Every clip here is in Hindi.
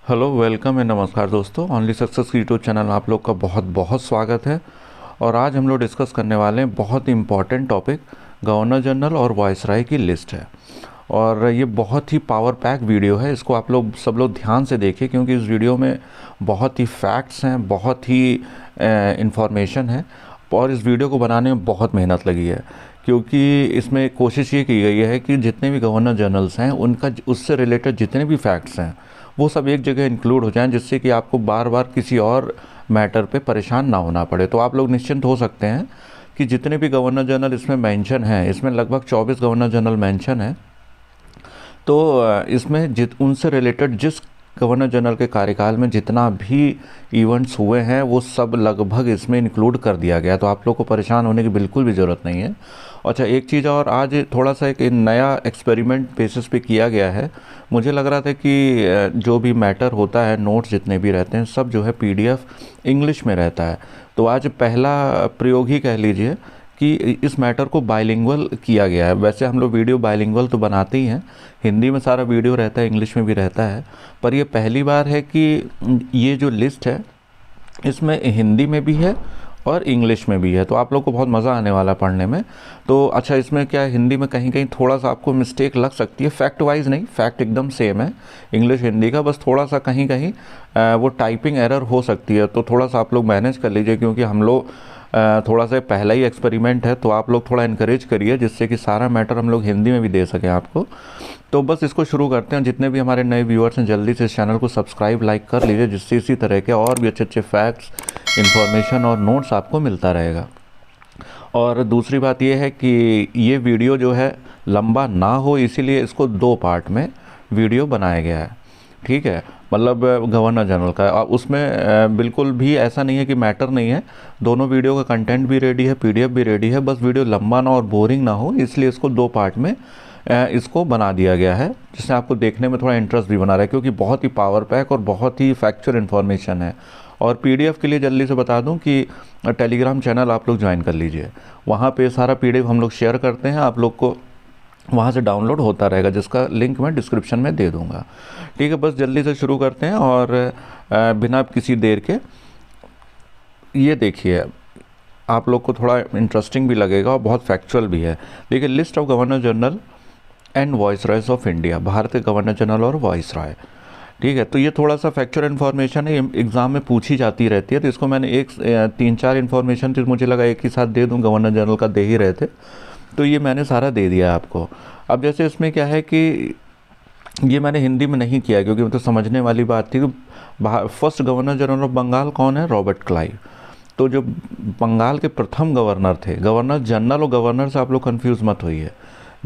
हेलो, वेलकम एंड नमस्कार दोस्तों। ओनली सक्सेस यूट्यूब चैनल में आप लोग का बहुत बहुत स्वागत है। और आज हम लोग डिस्कस करने वाले हैं बहुत इंपॉर्टेंट टॉपिक, गवर्नर जनरल और वायसराय की लिस्ट है। और ये बहुत ही पावर पैक वीडियो है, इसको आप लोग सब लोग ध्यान से देखिए क्योंकि इस वीडियो में बहुत ही फैक्ट्स हैं, बहुत ही इंफॉर्मेशन है। और इस वीडियो को बनाने में बहुत मेहनत लगी है क्योंकि इसमें कोशिश ये की गई है कि जितने भी गवर्नर जनरल्स हैं उनका उससे रिलेटेड जितने भी फैक्ट्स हैं वो सब एक जगह इंक्लूड हो जाएं, जिससे कि आपको बार बार किसी और मैटर पे परेशान ना होना पड़े। तो आप लोग निश्चिंत हो सकते हैं कि जितने भी गवर्नर जनरल इसमें मेंशन हैं, इसमें लगभग 24 गवर्नर जनरल मेंशन है। तो इसमें उनसे रिलेटेड जिस गवर्नर जनरल के कार्यकाल में जितना भी इवेंट्स हुए हैं वो सब लगभग इसमें इंक्लूड कर दिया गया। तो आप लोग को परेशान होने की बिल्कुल भी ज़रूरत नहीं है। अच्छा, एक चीज़ और, आज थोड़ा सा एक नया एक्सपेरिमेंट बेसिस पे किया गया है। मुझे लग रहा था कि जो भी मैटर होता है, नोट्स जितने भी रहते हैं, सब जो है पीडीएफ इंग्लिश में रहता है। तो आज पहला प्रयोग ही कह लीजिए कि इस मैटर को बाइलिंगुअल किया गया है। वैसे हम लोग वीडियो बाइलिंगुअल तो बनाते ही हैं, हिंदी में सारा वीडियो रहता है, इंग्लिश में भी रहता है, पर ये पहली बार है कि ये जो लिस्ट है इसमें हिंदी में भी है और इंग्लिश में भी है। तो आप लोग को बहुत मज़ा आने वाला पढ़ने में। तो अच्छा, इसमें क्या है, हिंदी में कहीं कहीं थोड़ा सा आपको मिस्टेक लग सकती है, फैक्ट वाइज नहीं, फैक्ट एकदम सेम है इंग्लिश हिंदी का, बस थोड़ा सा कहीं कहीं वो टाइपिंग एरर हो सकती है। तो थोड़ा सा आप लोग मैनेज कर लीजिए क्योंकि हम लोग थोड़ा सा पहला ही एक्सपेरिमेंट है, तो आप लोग थोड़ा इनकरेज करिए जिससे कि सारा मैटर हम लोग हिंदी में भी दे सकें आपको। तो बस इसको शुरू करते हैं। जितने भी हमारे नए व्यूअर्स हैं जल्दी से इस चैनल को सब्सक्राइब लाइक कर लीजिए, जिससे इसी तरह के और भी अच्छे अच्छे फैक्ट्स, इन्फॉर्मेशन और नोट्स आपको मिलता रहेगा। और दूसरी बात यह है कि ये वीडियो जो है लंबा ना हो, इसीलिए इसको 2 पार्ट में वीडियो बनाया गया है। ठीक है, मतलब गवर्नर जनरल का, और उसमें बिल्कुल भी ऐसा नहीं है कि मैटर नहीं है। दोनों वीडियो का कंटेंट भी रेडी है, पीडीएफ भी रेडी है, बस वीडियो लंबा ना और बोरिंग ना हो, इसलिए इसको 2 पार्ट में इसको बना दिया गया है, जिससे आपको देखने में थोड़ा इंटरेस्ट भी बना रहा है क्योंकि बहुत ही पावर पैक और बहुत ही फैक्चुअल इन्फॉर्मेशन है। और पीडीएफ के लिए जल्दी से बता दूं कि टेलीग्राम चैनल आप लोग ज्वाइन कर लीजिए, वहाँ पे सारा पीडीएफ हम लोग शेयर करते हैं, आप लोग को वहाँ से डाउनलोड होता रहेगा, जिसका लिंक मैं डिस्क्रिप्शन में दे दूँगा। ठीक है, बस जल्दी से शुरू करते हैं और बिना किसी देर के ये देखिए, आप लोग को थोड़ा इंटरेस्टिंग भी लगेगा और बहुत फैक्चुअल भी है। देखिए, list of governor general and viceroys of India, Bharat के गवर्नर जनरल और वाइसराय। ठीक है, तो ये थोड़ा सा फैक्चुअल इन्फॉर्मेशन है, एग्ज़ाम में पूछी जाती रहती है, तो इसको मैंने 3-4 इन्फॉर्मेशन थी, मुझे लगा एक ही साथ दे दूँ, गवर्नर जनरल का दे ही रहे थे, तो ये मैंने सारा दे दिया आपको। अब जैसे इसमें क्या है कि ये मैंने हिंदी में नहीं किया क्योंकि मतलब समझने वाली बात थी। First governor general of Bengal कौन है? Robert Clive. तो जो बंगाल के प्रथम गवर्नर थे, गवर्नर जनरल और गवर्नर से आप लोग कंफ्यूज मत होइए,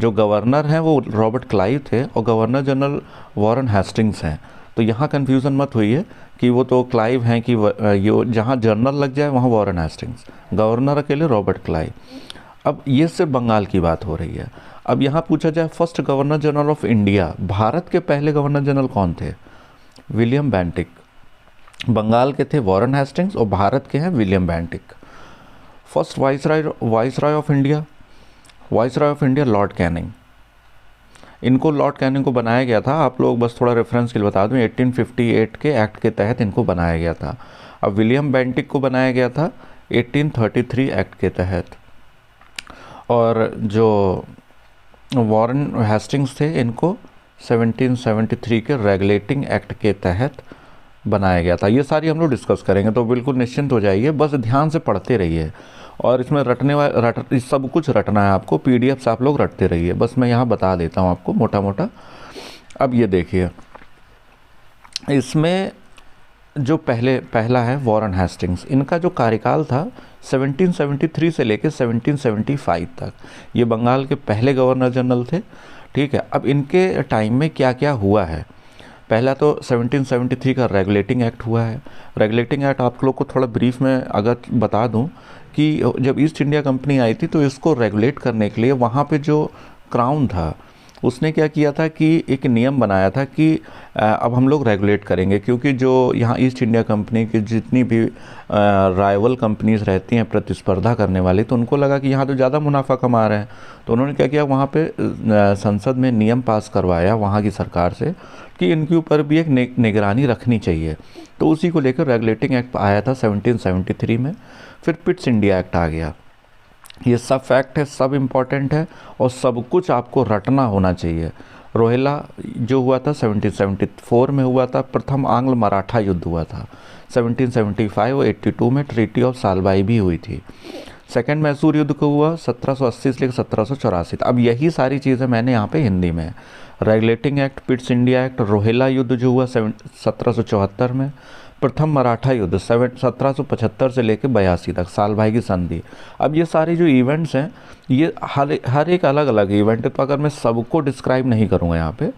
जो गवर्नर हैं वो रॉबर्ट क्लाइव थे और गवर्नर जनरल वॉरेन हेस्टिंग्स हैं। तो यहाँ कन्फ्यूज़न मत होइए कि वो तो क्लाइव हैं कि ये जहाँ जनरल लग जाए वहाँ वॉरेन हेस्टिंग्स, गवर्नर अकेले रॉबर्ट क्लाइव। अब ये सिर्फ बंगाल की बात हो रही है। अब यहाँ पूछा जाए first governor general of India, Bharat के पहले गवर्नर जनरल कौन थे? William Bentinck. बंगाल के थे वॉरेन हेस्टिंग्स और भारत के हैं William Bentinck. First viceroy of India, viceroy of India Lord Canning. इनको लॉर्ड कैनिंग को बनाया गया था, आप लोग बस थोड़ा रेफरेंस के लिए बता दूं, 1858 के एक्ट के तहत इनको बनाया गया था। अब विलियम बेंटिक को बनाया गया था 1833 एक्ट के तहत। और जो वॉरेन हेस्टिंग्स थे इनको 1773 के रेगुलेटिंग एक्ट के तहत बनाया गया था। ये सारी हम लोग डिस्कस करेंगे, तो बिल्कुल निश्चिंत हो जाइए, बस ध्यान से पढ़ते रहिए। और इसमें सब कुछ रटना है आपको, पीडीएफ से आप लोग रटते रहिए, बस मैं यहाँ बता देता हूँ आपको मोटा मोटा। अब ये देखिए, इसमें जो पहला है वॉरेन हेस्टिंग्स, इनका जो कार्यकाल था 1773 से लेकर 1775 तक, ये बंगाल के पहले गवर्नर जनरल थे। ठीक है, अब इनके टाइम में क्या क्या हुआ है? पहला तो 1773 का रेगुलेटिंग एक्ट हुआ है। रेगुलेटिंग एक्ट आप लोग को थोड़ा ब्रीफ में अगर बता दूं कि जब ईस्ट इंडिया कंपनी आई थी तो इसको रेगुलेट करने के लिए वहाँ पे जो क्राउन था, उसने क्या किया था कि एक नियम बनाया था कि अब हम लोग रेगुलेट करेंगे, क्योंकि जो यहाँ ईस्ट इंडिया कंपनी की जितनी भी राइवल कंपनीज रहती हैं प्रतिस्पर्धा करने वाली, तो उनको लगा कि यहाँ तो ज़्यादा मुनाफा कमा रहे हैं। तो उन्होंने क्या किया, वहाँ पे संसद में नियम पास करवाया वहाँ की सरकार से कि इनके ऊपर भी एक निगरानी रखनी चाहिए। तो उसी को लेकर रेगुलेटिंग एक्ट आया था 1773 में। फिर पिट्स इंडिया एक्ट आ गया। ये सब फैक्ट है, सब इम्पॉर्टेंट है और सब कुछ आपको रटना होना चाहिए। रोहिला जो हुआ था 1774 में हुआ था, प्रथम आंग्ल मराठा युद्ध हुआ था। 1775 और 82 में ट्रीटी ऑफ सालबाई भी हुई थी। सेकेंड मैसूर युद्ध को हुआ 1780 से लेकर 1784। अब यही सारी चीज़ें मैंने यहाँ पे हिंदी में, regulating act, Pitt's India act, Rohilla युद्ध जो हुआ 1774 में, प्रथम मराठा युद्ध 1775 से लेकर 82 तक, साल भाई की संधि। अब ये सारे जो इवेंट्स हैं ये हर एक अलग अलग इवेंट है, तो अगर मैं सबको डिस्क्राइब नहीं करूँगा यहाँ पे,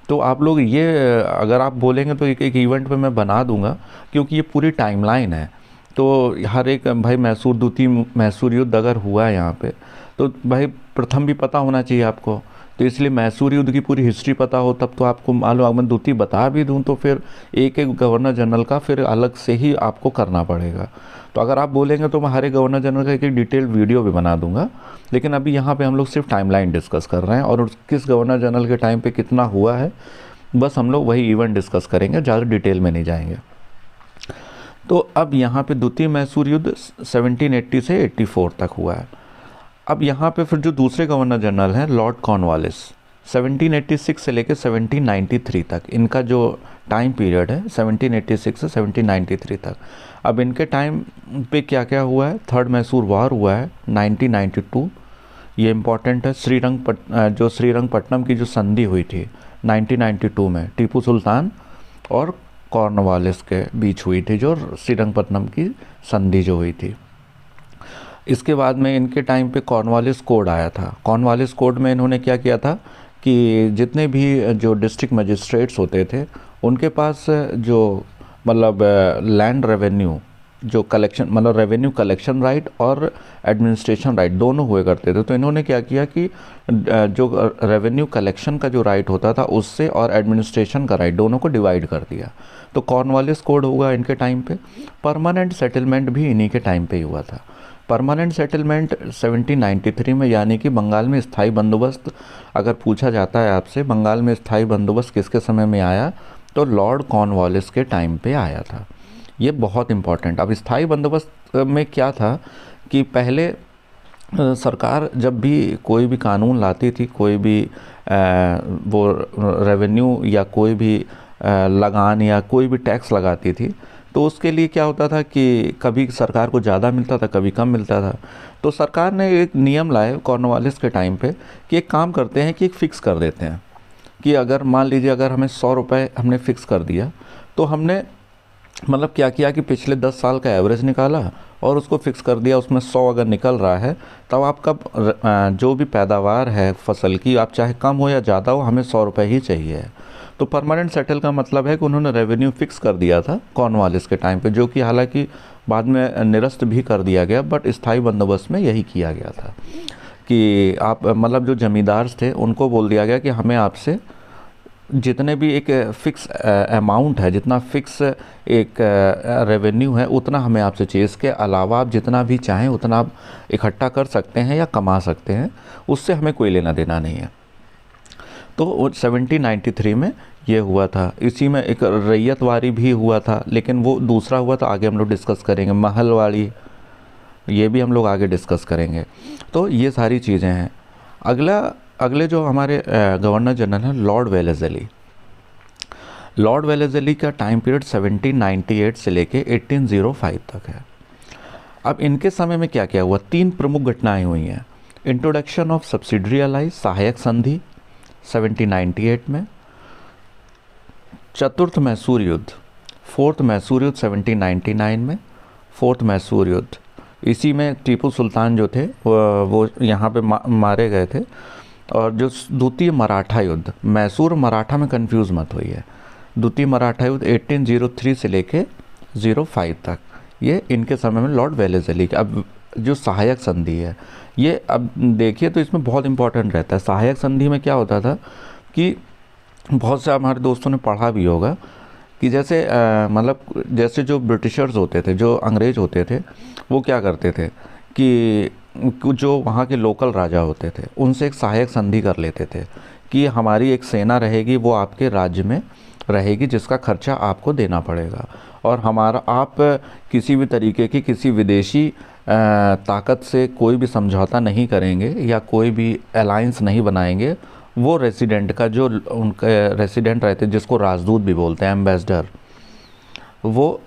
तो आप लोग ये अगर आप बोलेंगे तो एक इवेंट पे मैं बना दूंगा, क्योंकि ये पूरी टाइमलाइन है। तो हर एक भाई मैसूर, द्वितीय मैसूर युद्ध अगर हुआ है यहाँ पे, तो भाई प्रथम भी पता होना चाहिए आपको। तो इसलिए मैसूर युद्ध की पूरी हिस्ट्री पता हो तब तो आपको मालूम। अगर मैं द्वितीय बता भी दूं तो फिर एक एक गवर्नर जनरल का फिर अलग से ही आपको करना पड़ेगा। तो अगर आप बोलेंगे तो मैं हर एक गवर्नर जनरल का एक डिटेल वीडियो भी बना दूंगा, लेकिन अभी यहाँ पे हम लोग सिर्फ टाइमलाइन डिस्कस कर रहे हैं और किस गवर्नर जनरल के टाइम पे कितना हुआ है, बस हम लोग वही इवेंट डिस्कस करेंगे, ज़्यादा डिटेल में नहीं जाएंगे। तो अब यहाँ पे द्वितीय मैसूर युद्ध 1780 से 84 तक हुआ है। अब यहाँ पे फिर जो दूसरे गवर्नर जनरल हैं लॉर्ड कॉर्नवालिस, 1786 से लेकर 1793 तक, इनका जो टाइम पीरियड है 1786 से 1793 तक। अब इनके टाइम पे क्या क्या हुआ है, थर्ड मैसूर वार हुआ है 1992, ये इम्पॉर्टेंट है। श्रीरंगपट्टनम की जो संधि हुई थी 1992 में, टीपू सुल्तान और कॉर्नवालिस के बीच हुई थी, जो श्रीरंगपट्टनम की संधि जो हुई थी। इसके बाद में इनके टाइम पे कॉर्नवालिस कोड आया था। कॉर्नवालिस कोड में इन्होंने क्या किया था कि जितने भी जो डिस्ट्रिक्ट मजिस्ट्रेट्स होते थे उनके पास जो मतलब लैंड रेवेन्यू जो कलेक्शन, मतलब रेवेन्यू कलेक्शन राइट और एडमिनिस्ट्रेशन राइट दोनों हुए करते थे। तो इन्होंने क्या किया कि जो रेवेन्यू कलेक्शन का जो राइट होता था उससे और एडमिनिस्ट्रेशन का राइट दोनों को डिवाइड कर दिया। तो कॉर्नवालिस कोड हुआ इनके टाइम पे। परमानेंट सेटलमेंट भी इन्हीं के टाइम पे ही हुआ था। परमानेंट सेटलमेंट 1793 में, यानी कि बंगाल में स्थायी बंदोबस्त अगर पूछा जाता है आपसे, बंगाल में स्थायी बंदोबस्त किसके समय में आया, तो लॉर्ड कॉर्नवालिस के टाइम पे आया था। ये बहुत इम्पॉर्टेंट। अब स्थायी बंदोबस्त में क्या था कि पहले सरकार जब भी कोई भी कानून लाती थी, कोई भी वो रेवेन्यू या कोई भी लगान या कोई भी टैक्स लगाती थी, तो उसके लिए क्या होता था कि कभी सरकार को ज़्यादा मिलता था, कभी कम मिलता था। तो सरकार ने एक नियम लाए कॉर्नवालिस के टाइम पे कि एक काम करते हैं कि एक फ़िक्स कर देते हैं कि अगर मान लीजिए अगर हमें 100 रुपये हमने फ़िक्स कर दिया, तो हमने मतलब क्या किया कि पिछले 10 साल का एवरेज निकाला और उसको फिक्स कर दिया, उसमें 100 अगर निकल रहा है तब आपका जो भी पैदावार है फसल की, आप चाहे कम हो या ज़्यादा हो, हमें 100 रुपये ही चाहिए। तो परमानेंट सेटल का मतलब है कि उन्होंने रेवेन्यू फिक्स कर दिया था कॉर्नवालिस के टाइम पे, जो कि हालांकि बाद में निरस्त भी कर दिया गया, बट स्थायी बंदोबस्त में यही किया गया था कि आप मतलब जो ज़मींदार थे उनको बोल दिया गया कि हमें आपसे जितने भी एक फ़िक्स अमाउंट है, जितना फ़िक्स एक रेवेन्यू है, उतना हमें आपसे चाहिए। इसके अलावा आप जितना भी चाहें उतना आप इकट्ठा कर सकते हैं या कमा सकते हैं, उससे हमें कोई लेना देना नहीं है। तो 1793 में ये हुआ था। इसी में एक रैयतवारी भी हुआ था, लेकिन वो दूसरा हुआ था, आगे हम लोग डिस्कस करेंगे। महलवाड़ी, ये भी हम लोग आगे डिस्कस करेंगे। तो ये सारी चीज़ें हैं। अगले जो हमारे गवर्नर जनरल हैं लॉर्ड वेलेज़ली। लॉर्ड वेलेज़ली का टाइम पीरियड 1798 से लेके 1805 तक है। अब इनके समय में क्या क्या हुआ, 3 प्रमुख घटनाएं हुई हैं। इंट्रोडक्शन ऑफ सब्सिडरी अलाइज, सहायक संधि 1798 में, चतुर्थ मैसूर युद्ध, फोर्थ मैसूर युद्ध 1799 में, फोर्थ मैसूर युद्ध, इसी में टीपू सुल्तान जो थे वो यहाँ पे मारे गए थे। और जो द्वितीय मराठा युद्ध, मैसूर मराठा में कंफ्यूज मत होइए, द्वितीय मराठा युद्ध 1803 से लेके 05 तक, ये इनके समय में लॉर्ड वेलेज़ली। अब जो सहायक संधि है, ये अब देखिए तो इसमें बहुत इंपॉर्टेंट रहता है। सहायक संधि में क्या होता था कि बहुत से हमारे दोस्तों ने पढ़ा भी होगा कि जैसे मतलब जैसे जो ब्रिटिशर्स होते थे, जो अंग्रेज होते थे, वो क्या करते थे कि जो वहाँ के लोकल राजा होते थे उनसे एक सहायक संधि कर लेते थे कि हमारी एक सेना रहेगी, वो आपके राज्य में रहेगी, जिसका खर्चा आपको देना पड़ेगा, और हमारा आप किसी भी तरीके की किसी विदेशी ताकत से कोई भी समझौता नहीं करेंगे या कोई भी अलायंस नहीं बनाएंगे। वो रेसिडेंट का जो उनके रेसिडेंट रहते हैं, जिसको राजदूत भी बोलते हैं, एम्बेसडर, वो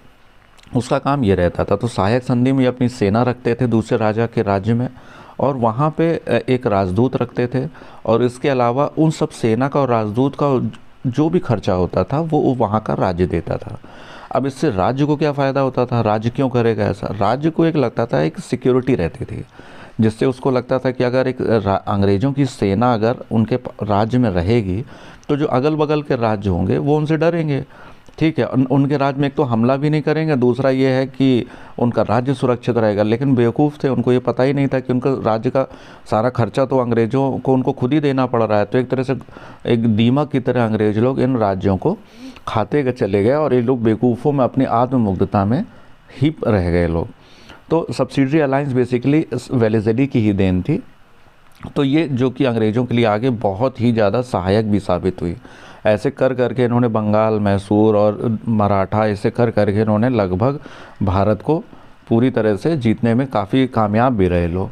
उसका काम ये रहता था। तो सहायक संधि में अपनी सेना रखते थे दूसरे राजा के राज्य में, और वहाँ पे एक राजदूत रखते थे, और इसके अलावा उन सब सेना का और राजदूत का जो भी खर्चा होता था वो वहाँ का राज्य देता था। अब इससे राज्य को क्या फ़ायदा होता था? राज्य क्यों करेगा ऐसा? राज्य को एक लगता था एक सिक्योरिटी रहती थी, जिससे उसको लगता था कि अगर एक अंग्रेज़ों की सेना अगर उनके राज्य में रहेगी तो जो अगल बगल के राज्य होंगे वो उनसे डरेंगे, ठीक है। उनके राज्य में एक तो हमला भी नहीं करेंगे, दूसरा ये है कि उनका राज्य सुरक्षित रहेगा। लेकिन बेवकूफ़ थे, उनको ये पता ही नहीं था कि उनका राज्य का सारा खर्चा तो अंग्रेज़ों को उनको खुद ही देना पड़ रहा है। तो एक तरह से एक दीमक की तरह अंग्रेज़ लोग इन राज्यों को खाते चले गए, और ये लोग बेवकूफ़ों में अपनी आत्ममुग्धता में ही रह गए लोग। तो सब्सिडरी अलायंस बेसिकली वेलेज़ली की ही देन थी। तो ये जो कि अंग्रेज़ों के लिए आगे बहुत ही ज़्यादा सहायक भी साबित हुई। ऐसे कर करके इन्होंने बंगाल, मैसूर और मराठा, ऐसे कर करके इन्होंने लगभग भारत को पूरी तरह से जीतने में काफ़ी कामयाब भी रहे लोग।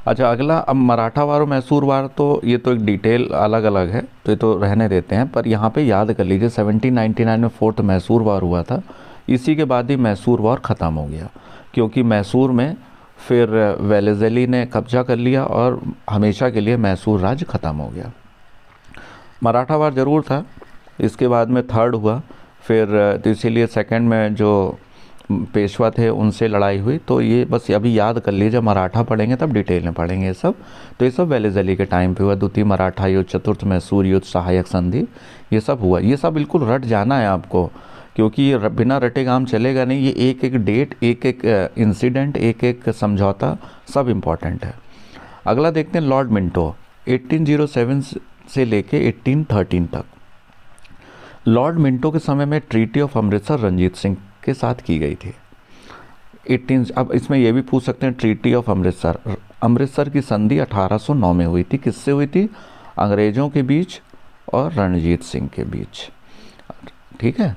अच्छा, अगला अब मराठा वार और मैसूर वार, तो ये तो एक डिटेल अलग अलग है, तो ये तो रहने देते हैं। पर यहाँ पे याद कर लीजिए 1799 में फोर्थ मैसूर वार हुआ था। इसी के बाद ही मैसूर वार ख़त्म हो गया, क्योंकि मैसूर में फिर वेलेज़ली ने कब्जा कर लिया और हमेशा के लिए मैसूर राज्य ख़त्म हो गया। मराठा वार ज़रूर था, इसके बाद में थर्ड हुआ, फिर तो इसीलिए सेकंड में जो पेशवा थे उनसे लड़ाई हुई। तो ये बस अभी याद कर लीजिए, जब मराठा पढ़ेंगे तब डिटेल में पढ़ेंगे ये सब। तो ये सब वेलेज़ली के टाइम पे हुआ। द्वितीय मराठा युद्ध, चतुर्थ मैसूर युद्ध, सहायक संधि, ये सब हुआ। ये सब बिल्कुल रट जाना है आपको, क्योंकि ये बिना रटे काम चलेगा नहीं। ये एक एक डेट, एक एक इंसिडेंट, एक एक समझौता, सब इम्पॉर्टेंट है। अगला देखते हैं लॉर्ड मिंटो, 1807 से लेके 1813 तक। लॉर्ड मिंटो के समय में ट्रीटी ऑफ अमृतसर रणजीत सिंह के साथ की गई थी। अब इसमें यह भी पूछ सकते हैं, ट्रीटी ऑफ अमृतसर, अमृतसर की संधि 1809 में हुई थी। किससे हुई थी? अंग्रेज़ों के बीच और रणजीत सिंह के बीच, ठीक है।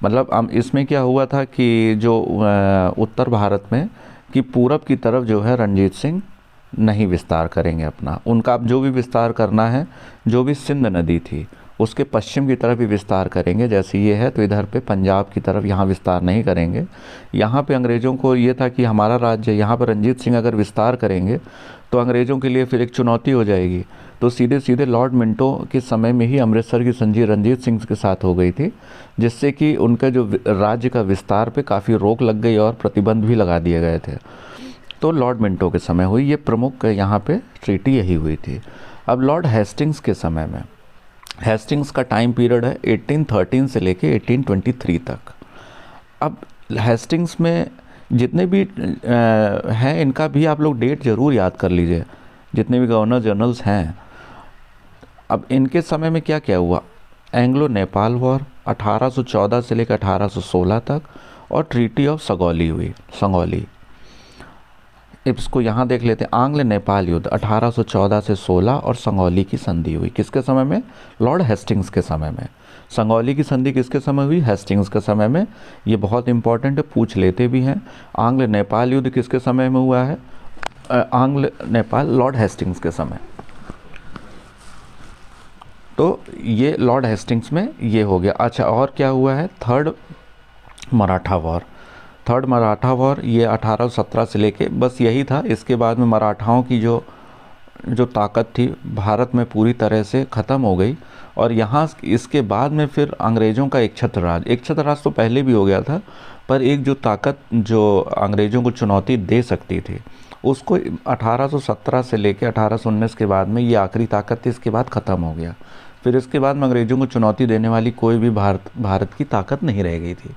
मतलब इसमें क्या हुआ था कि जो उत्तर भारत में कि पूरब की तरफ जो है रणजीत सिंह नहीं विस्तार करेंगे अपना, उनका अब जो भी विस्तार करना है, जो भी सिंध नदी थी उसके पश्चिम की तरफ भी विस्तार करेंगे। जैसे ये है तो इधर पे पंजाब की तरफ यहाँ विस्तार नहीं करेंगे। यहाँ पे अंग्रेज़ों को ये था कि हमारा राज्य, यहाँ पर रणजीत सिंह अगर विस्तार करेंगे तो अंग्रेज़ों के लिए फिर एक चुनौती हो जाएगी। तो सीधे सीधे लॉर्ड मिंटो के समय में ही अमृतसर की संधि रणजीत सिंह के साथ हो गई थी, जिससे कि उनका जो राज्य का विस्तार पे काफ़ी रोक लग गई और प्रतिबंध भी लगा दिए गए थे। तो लॉर्ड मिंटो के समय हुई ये प्रमुख यहाँ पे ट्रीटी यही हुई थी। अब लॉर्ड हेस्टिंग्स के समय में, हेस्टिंग्स का टाइम पीरियड है 1813 से लेके 1823 तक। अब हेस्टिंग्स में जितने भी हैं, इनका भी आप लोग डेट ज़रूर याद कर लीजिए, जितने भी गवर्नर जनरल्स हैं। अब इनके समय में क्या क्या हुआ? एंग्लो नेपाल वॉर 1814 से लेकर 1816 तक, और ट्रीटी ऑफ सगौली हुई, संगौली। इसको यहाँ देख लेते हैं, आंग्ल नेपाल युद्ध 1814 से 16 और संगौली की संधि हुई किसके समय में? लॉर्ड हेस्टिंग्स के समय में। संगौली की संधि किसके समय हुई? हेस्टिंग्स के समय में। ये बहुत इंपॉर्टेंट है, पूछ लेते भी हैं। आंग्ल नेपाल युद्ध किसके समय में हुआ है? आंग्ल नेपाल, लॉर्ड हेस्टिंग्स के समय। तो ये लॉर्ड हेस्टिंग्स में ये हो गया। अच्छा, और क्या हुआ है? Third Maratha war. Third Maratha war ये 1817 से लेके बस यही था। इसके बाद में मराठाओं की जो ताकत थी भारत में पूरी तरह से ख़त्म हो गई, और यहाँ इसके बाद में फिर अंग्रेज़ों का एक छत्र राज तो पहले भी हो गया था, पर एक जो ताकत जो अंग्रेज़ों को चुनौती दे सकती थी उसको 1817 से लेके 1819 के बाद में ये आखिरी ताकत थी। इसके बाद ख़त्म हो गया। फिर इसके बाद में अंग्रेज़ों को चुनौती देने वाली कोई भी भारत की ताकत नहीं रह गई थी।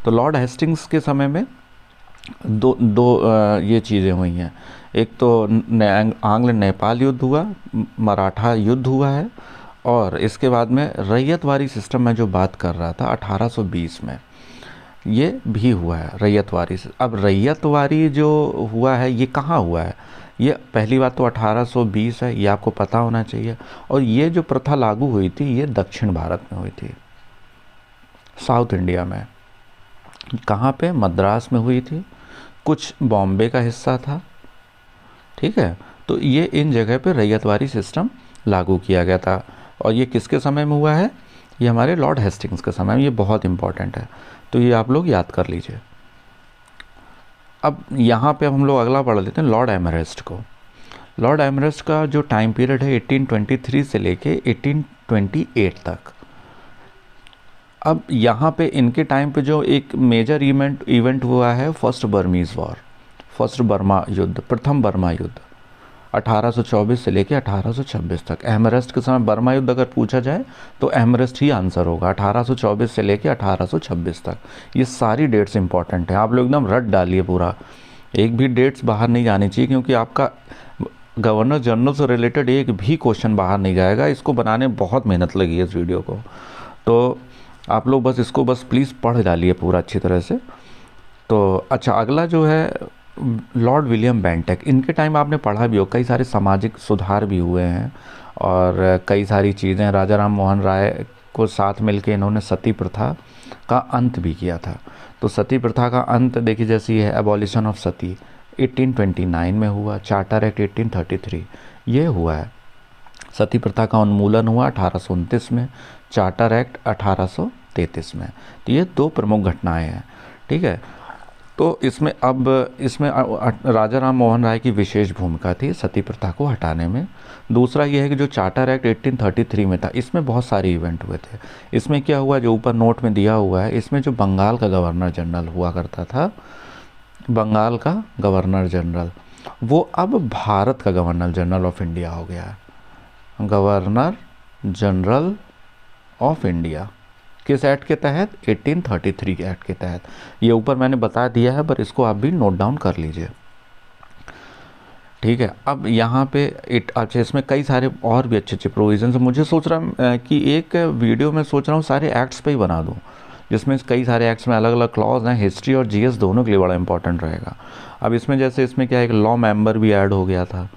तो लॉर्ड हेस्टिंग्स के समय में दो दो ये चीज़ें हुई हैं। एक तो आंग्ल नेपाल युद्ध हुआ, मराठा युद्ध हुआ है, और इसके बाद में रैयतवारी सिस्टम में जो बात कर रहा था 1820 में, ये भी हुआ है रैयतवारी से। अब रैयतवारी जो हुआ है ये कहाँ हुआ है? ये पहली बात तो 1820 है, ये आपको पता होना चाहिए। और ये जो प्रथा लागू हुई थी ये दक्षिण भारत में हुई थी, साउथ इंडिया में। कहाँ पे? मद्रास में हुई थी, कुछ बॉम्बे का हिस्सा था, ठीक है। तो ये इन जगह पे रैयतवारी सिस्टम लागू किया गया था। और ये किसके समय में हुआ है? ये हमारे लॉर्ड हेस्टिंग्स के समय में। ये बहुत इंपॉर्टेंट है, तो ये आप लोग याद कर लीजिए। अब यहाँ पे हम लोग अगला पढ़ लेते हैं लॉर्ड एमरेस्ट को। लॉर्ड एमरेस्ट का जो टाइम पीरियड है 1823 से लेके 1828 तक। अब यहाँ पे इनके टाइम पे जो एक मेजर इवेंट हुआ है first Burmese war, first Burma युद्ध, प्रथम बर्मा युद्ध 1824 से लेके 1826 तक। एमरेस्ट के समय बर्मा युद्ध अगर पूछा जाए तो एमरेस्ट ही आंसर होगा, 1824 से लेके 1826 तक। ये सारी डेट्स इंपॉर्टेंट हैं, आप लोग एकदम रट डालिए पूरा, एक भी डेट्स बाहर नहीं जानी चाहिए, क्योंकि आपका गवर्नर जनरल से रिलेटेड एक भी क्वेश्चन बाहर नहीं जाएगा। इसको बनाने बहुत मेहनत लगी है इस वीडियो को, तो आप लोग बस इसको बस प्लीज़ पढ़ डालिए पूरा अच्छी तरह से। तो अच्छा, अगला जो है लॉर्ड विलियम बेंटेक। इनके टाइम आपने पढ़ा भी हो, कई सारे सामाजिक सुधार भी हुए हैं और कई सारी चीज़ें। राजा राम मोहन राय को साथ मिलके इन्होंने सती प्रथा का अंत भी किया था। तो सती प्रथा का अंत देखिए, जैसे ये है एबॉलिशन ऑफ सती 1829 में हुआ, चार्टर एक्ट 1833 ये हुआ है। सती प्रथा का उन्मूलन हुआ 1829 में, चार्टर एक्ट 1833 में। तो ये दो प्रमुख घटनाएं हैं, ठीक है। तो इसमें राजा राम मोहन राय की विशेष भूमिका थी सती प्रथा को हटाने में। दूसरा ये है कि जो चार्टर एक्ट 1833 में था, इसमें बहुत सारे इवेंट हुए थे। इसमें क्या हुआ, जो ऊपर नोट में दिया हुआ है, इसमें जो बंगाल का गवर्नर जनरल हुआ करता था, बंगाल का गवर्नर जनरल, वो अब भारत का गवर्नर जनरल ऑफ इंडिया हो गया है। गवर्नर जनरल ऑफ इंडिया किस एक्ट के तहत? 1833 के एक्ट के तहत। ये ऊपर मैंने बता दिया है, पर इसको आप भी नोट डाउन कर लीजिए, ठीक है। अब यहाँ पे अच्छा, इसमें कई सारे और भी अच्छे अच्छे प्रोविजन है। मुझे सोच रहा कि एक वीडियो में सोच रहा हूँ सारे एक्ट्स पे ही बना दूँ, जिसमें कई सारे एक्ट्स में अलग अलग क्लॉज हैं, हिस्ट्री और जीएस दोनों के लिए बड़ा इंपॉर्टेंट रहेगा। अब इसमें जैसे इसमें क्या है, एक लॉ मेंबर भी ऐड हो गया था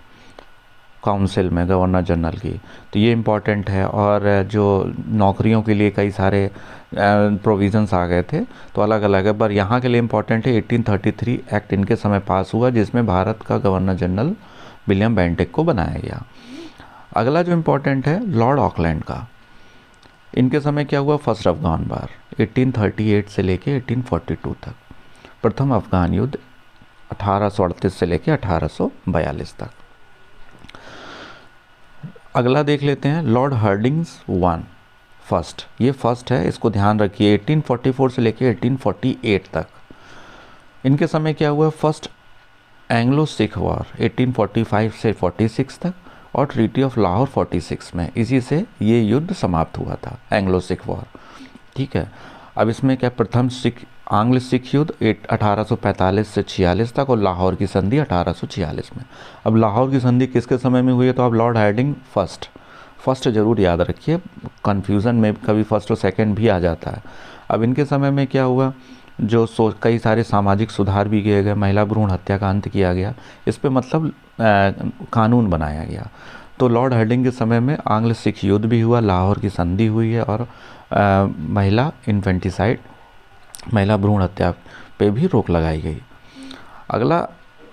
काउंसिल में गवर्नर जनरल की, तो ये इम्पॉर्टेंट है। और जो नौकरियों के लिए कई सारे प्रोविज़न्स आ गए थे, तो अलग अलग है, पर यहाँ के लिए इम्पॉर्टेंट है 1833 एक्ट इनके समय पास हुआ, जिसमें भारत का गवर्नर जनरल विलियम बेंटेक को बनाया गया। अगला जो इम्पोर्टेंट है लॉर्ड ऑकलैंड का। इनके समय क्या हुआ? फर्स्ट अफगान वार 1838 से लेके 1842 तक। प्रथम अफगान युद्ध 1838 से लेके 1842 तक। अगला देख लेते हैं लॉर्ड हार्डिंग्स वन फर्स्ट। ये फर्स्ट है, इसको ध्यान रखिए। 1844 से लेके 1848 तक। इनके समय क्या हुआ? फर्स्ट एंग्लो सिख वॉर 1845 से 46 तक, और ट्रीटी ऑफ लाहौर 46 में, इसी से ये युद्ध समाप्त हुआ था, एंग्लो सिख वॉर, ठीक है। अब इसमें क्या? प्रथम आंग्ल सिख युद्ध 1845 से 46 तक, और लाहौर की संधि 1846 में। अब लाहौर की संधि किसके समय में हुई है? तो अब लॉर्ड हार्डिंग फर्स्ट जरूर याद रखिए, कन्फ्यूज़न में कभी फर्स्ट और सेकंड भी आ जाता है। अब इनके समय में क्या हुआ? जो कई सारे सामाजिक सुधार भी किए गए, महिला भ्रूण हत्या का अंत किया गया, इस पे मतलब कानून बनाया गया। तो लॉर्ड हार्डिंग के समय में आंग्ल सिख युद्ध भी हुआ, लाहौर की संधि हुई है, और महिला इन्फेंटिसाइड, महिला भ्रूण हत्या पे भी रोक लगाई गई। अगला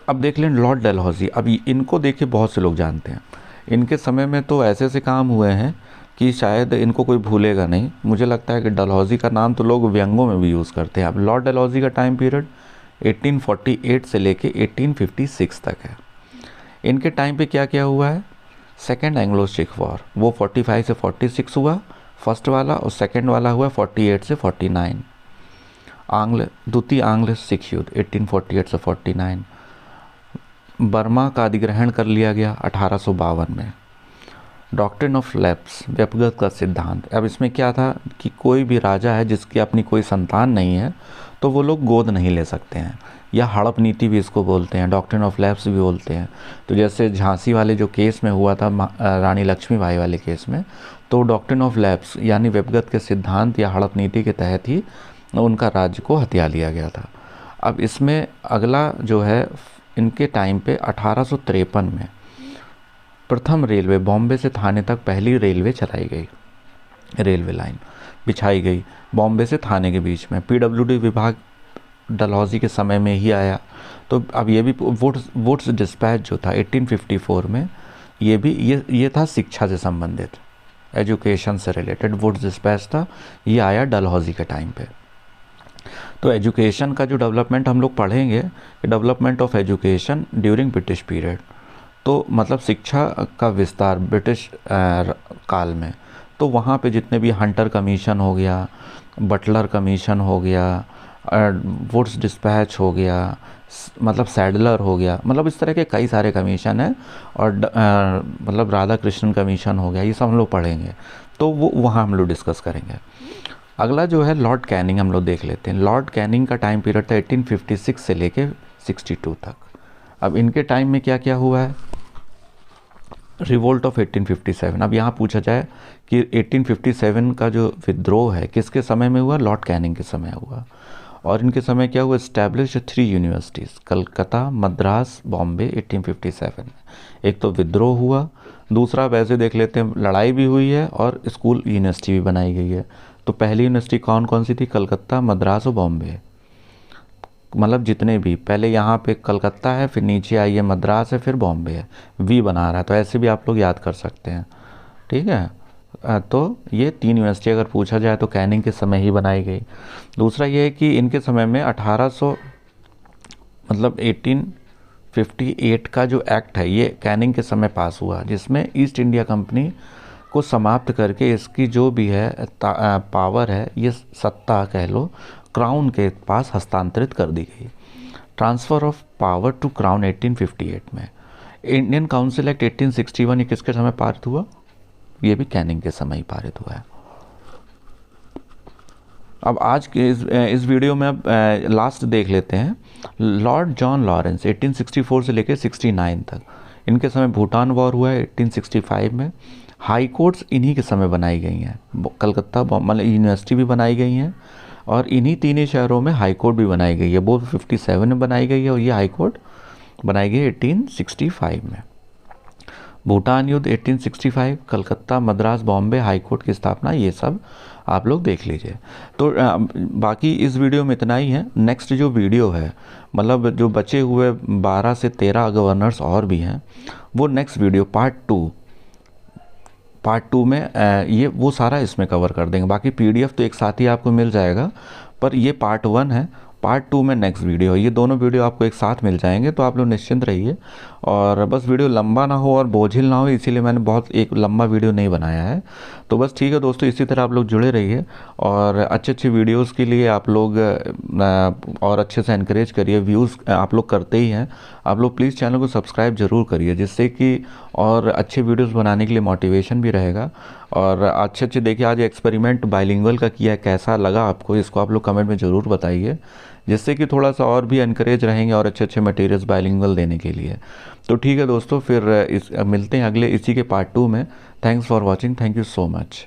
अब देख लें लॉर्ड डलहौजी। अब इनको देखिए बहुत से लोग जानते हैं, इनके समय में तो ऐसे ऐसे काम हुए हैं कि शायद इनको कोई भूलेगा नहीं। मुझे लगता है कि डलहौजी का नाम तो लोग व्यंगों में भी यूज़ करते हैं। अब लॉर्ड डलहौजी का टाइम पीरियड 1848 से लेके 1856 तक है। इनके टाइम पे क्या क्या हुआ है? सेकेंड एंग्लो सिख वॉर, वो 45 से 46 हुआ फर्स्ट वाला, और सेकेंड वाला हुआ 48 से 49। द्वितीय आंग्ल सिख युद्ध 1848 से 49। बर्मा का अधिग्रहण कर लिया गया 1852 में। डॉक्ट्रिन ऑफ लैप्स, व्यक्तिगत का सिद्धांत। अब इसमें क्या था कि कोई भी राजा है जिसकी अपनी कोई संतान नहीं है, तो वो लोग गोद नहीं ले सकते हैं। या हड़प नीति भी इसको बोलते हैं, डॉक्ट्रिन ऑफ लैप्स भी बोलते हैं। तो जैसे झांसी वाले जो केस में हुआ था रानी लक्ष्मीबाई वाले केस में, तो डॉक्ट्रिन ऑफ लैप्स यानी व्यक्तिगत के सिद्धांत या हड़प नीति के तहत ही उनका राज्य को हथिया लिया गया था। अब इसमें अगला जो है, इनके टाइम पे 1853 में प्रथम रेलवे बॉम्बे से थाने तक पहली रेलवे चलाई गई, रेलवे लाइन बिछाई गई बॉम्बे से थाने के बीच में। पीडब्ल्यूडी विभाग डलहौजी के समय में ही आया। तो अब ये भी वुड्स डिस्पैच जो था 1854 में, ये था शिक्षा से संबंधित, एजुकेशन से रिलेटेड वुड्स डिस्पैच था, ये आया डलहौजी के टाइम पे। तो एजुकेशन का जो डेवलपमेंट हम लोग पढ़ेंगे, development of education during British period, तो मतलब शिक्षा का विस्तार ब्रिटिश काल में। तो वहाँ पे जितने भी हंटर कमीशन हो गया, बटलर कमीशन हो गया, वुड्स डिस्पैच हो गया, मतलब सैडलर हो गया, मतलब इस तरह के कई सारे कमीशन हैं, और मतलब राधा कृष्णन कमीशन हो गया, ये सब हम लोग पढ़ेंगे। तो वो वहाँ हम लोग डिस्कस करेंगे। अगला जो है लॉर्ड कैनिंग हम लोग देख लेते हैं। लॉर्ड कैनिंग का टाइम पीरियड था 1856 से लेके 62 तक। अब इनके टाइम में क्या क्या हुआ है? Revolt of 1857। अब यहाँ पूछा जाए कि 1857 का जो विद्रोह है किसके समय में हुआ? लॉर्ड कैनिंग के समय हुआ। और इनके समय क्या हुआ? इस्टेब्लिश 3 यूनिवर्सिटीज़, कलकत्ता, मद्रास, बॉम्बे 1857 में। एक तो विद्रोह हुआ, दूसरा वैसे देख लेते हैं लड़ाई भी हुई है और स्कूल यूनिवर्सिटी भी बनाई गई है। तो पहली यूनिवर्सिटी कौन कौन सी थी? कलकत्ता, मद्रास और बॉम्बे। मतलब जितने भी, पहले यहाँ पे कलकत्ता है, फिर नीचे आई है मद्रास है, फिर बॉम्बे है, वी बना रहा है। तो ऐसे भी आप लोग याद कर सकते हैं, ठीक है। तो ये 3 यूनिवर्सिटी अगर पूछा जाए तो कैनिंग के समय ही बनाई गई। दूसरा ये है कि इनके समय में 1858 का जो एक्ट है ये कैनिंग के समय पास हुआ, जिसमें ईस्ट इंडिया कंपनी को समाप्त करके इसकी जो भी है पावर है, ये सत्ता कह लो, क्राउन के पास हस्तांतरित कर दी गई। Transfer of power to crown 1858 में। इंडियन काउंसिल एक्ट 1861 ये किसके समय पारित हुआ? ये भी कैनिंग के समय ही पारित हुआ है। अब आज के इस वीडियो में अब लास्ट देख लेते हैं। लॉर्ड जॉन लॉरेंस 1864 से लेकर 69 तक, इनके समय भूटान वॉर हुआ है 1865 में। हाई कोर्ट्स इन्हीं के समय बनाई गई हैं। कलकत्ता मतलब यूनिवर्सिटी भी बनाई गई हैं, और इन्हीं 3 शहरों में हाई कोर्ट भी बनाई गई है। वो 57 में बनाई गई है और ये हाई कोर्ट बनाई गई 1865 में। भूटान युद्ध 1865, कलकत्ता, मद्रास, बॉम्बे हाई कोर्ट की स्थापना, ये सब आप लोग देख लीजिए। तो बाकी इस वीडियो में इतना ही है। नेक्स्ट जो वीडियो है, मतलब जो बचे हुए 12 से 13 गवर्नर्स और भी हैं, वो नेक्स्ट वीडियो पार्ट 2 में ये वो सारा इसमें कवर कर देंगे। बाकी PDF तो एक साथ ही आपको मिल जाएगा, पर ये पार्ट 1 है, पार्ट 2 में नेक्स्ट वीडियो है। ये दोनों वीडियो आपको एक साथ मिल जाएंगे, तो आप लोग निश्चिंत रहिए। और बस वीडियो लंबा ना हो और बोझिल ना हो, इसीलिए मैंने बहुत एक लंबा वीडियो नहीं बनाया है। तो बस ठीक है दोस्तों, इसी तरह आप लोग जुड़े रहिए, और अच्छे अच्छे वीडियोस के लिए आप लोग और अच्छे से एनकरेज करिए। व्यूज़ आप लोग करते ही हैं, आप लोग प्लीज़ चैनल को सब्सक्राइब ज़रूर करिए, जिससे कि और अच्छे वीडियोस बनाने के लिए मोटिवेशन भी रहेगा। और अच्छे अच्छे देखिए, आज एक्सपेरिमेंट बाइलिंगुअल का किया है, कैसा लगा आपको, इसको आप लोग कमेंट में ज़रूर बताइए, जिससे कि थोड़ा सा और भी एनकरेज रहेंगे और अच्छे अच्छे मटेरियल्स बाइलिंगुअल देने के लिए। तो ठीक है दोस्तों, फिर मिलते हैं अगले इसी के पार्ट 2 में। Thanks for watching, thank you so much.